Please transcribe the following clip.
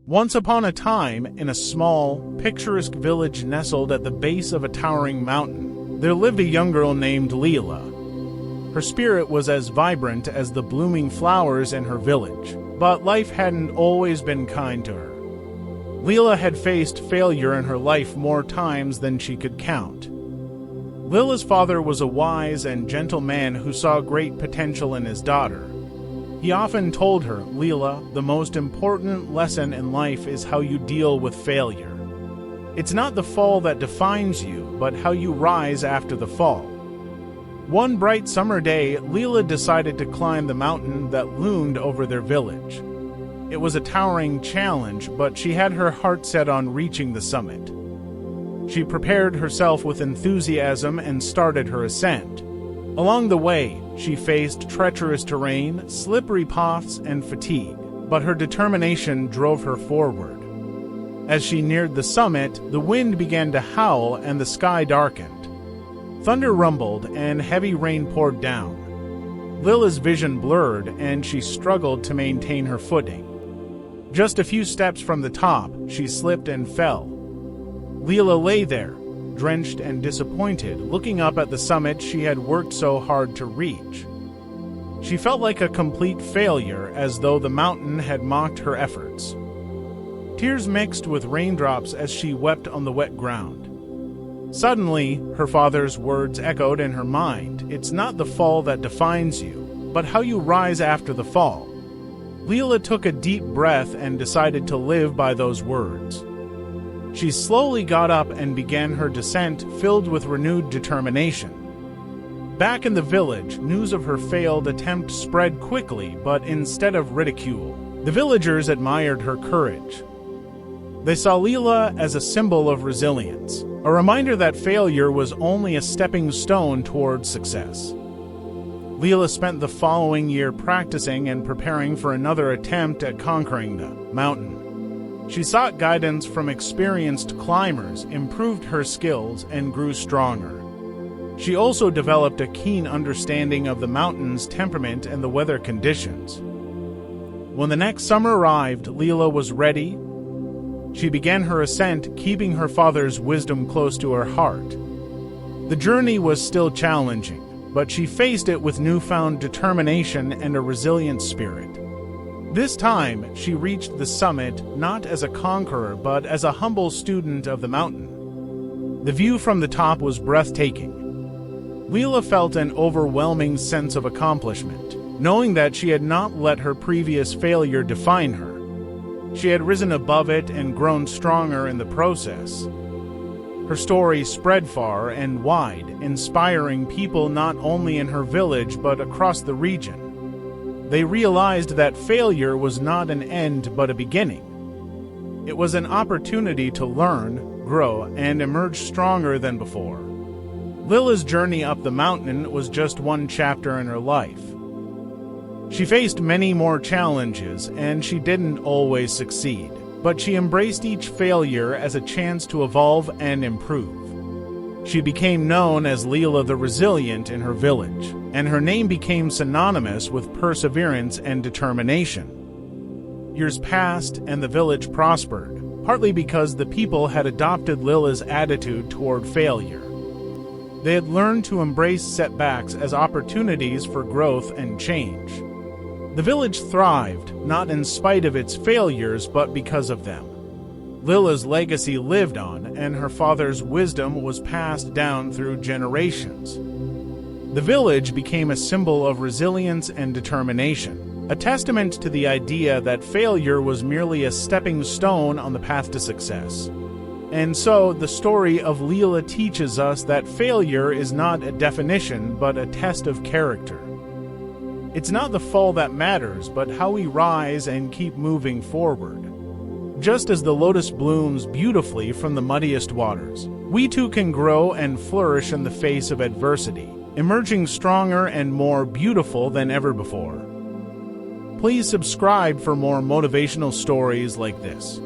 Once upon a time, in a small, picturesque village nestled at the base of a towering mountain, there lived a young girl named Lila. Her spirit was as vibrant as the blooming flowers in her village, but life hadn't always been kind to her. Lila had faced failure in her life more times than she could count. Lila's father was a wise and gentle man who saw great potential in his daughter. He often told her, "Lila, the most important lesson in life is how you deal with failure. It's not the fall that defines you, but how you rise after the fall." One bright summer day, Lila decided to climb the mountain that loomed over their village. It was a towering challenge, but she had her heart set on reaching the summit. She prepared herself with enthusiasm and started her ascent. Along the way, she faced treacherous terrain, slippery paths, and fatigue, but her determination drove her forward. As she neared the summit, the wind began to howl and the sky darkened. Thunder rumbled and heavy rain poured down. Lila's vision blurred and she struggled to maintain her footing. Just a few steps from the top, she slipped and fell. Lila lay there, drenched and disappointed, looking up at the summit she had worked so hard to reach. She felt like a complete failure, as though the mountain had mocked her efforts. Tears mixed with raindrops as she wept on the wet ground. Suddenly, her father's words echoed in her mind. "It's not the fall that defines you, but how you rise after the fall." Lila took a deep breath and decided to live by those words. She slowly got up and began her descent, filled with renewed determination. Back in the village, news of her failed attempt spread quickly, but instead of ridicule, the villagers admired her courage. They saw Lila as a symbol of resilience, a reminder that failure was only a stepping stone towards success. Lila spent the following year practicing and preparing for another attempt at conquering the mountain. She sought guidance from experienced climbers, improved her skills, and grew stronger. She also developed a keen understanding of the mountain's temperament and the weather conditions. When the next summer arrived, Lila was ready. She began her ascent, keeping her father's wisdom close to her heart. The journey was still challenging, but she faced it with newfound determination and a resilient spirit. This time, she reached the summit not as a conqueror, but as a humble student of the mountain. The view from the top was breathtaking. Lila felt an overwhelming sense of accomplishment, knowing that she had not let her previous failure define her. She had risen above it and grown stronger in the process. Her story spread far and wide, inspiring people not only in her village but across the region. They realized that failure was not an end but a beginning. It was an opportunity to learn, grow, and emerge stronger than before. Lila's journey up the mountain was just one chapter in her life. She faced many more challenges, and she didn't always succeed, but she embraced each failure as a chance to evolve and improve. She became known as Lila the Resilient in her village, and her name became synonymous with perseverance and determination. Years passed, and the village prospered, partly because the people had adopted Lila's attitude toward failure. They had learned to embrace setbacks as opportunities for growth and change. The village thrived, not in spite of its failures, but because of them. Lila's legacy lived on, and her father's wisdom was passed down through generations. The village became a symbol of resilience and determination, a testament to the idea that failure was merely a stepping stone on the path to success. And so, the story of Lila teaches us that failure is not a definition, but a test of character. It's not the fall that matters, but how we rise and keep moving forward. Just as the lotus blooms beautifully from the muddiest waters, we too can grow and flourish in the face of adversity, emerging stronger and more beautiful than ever before. Please subscribe for more motivational stories like this.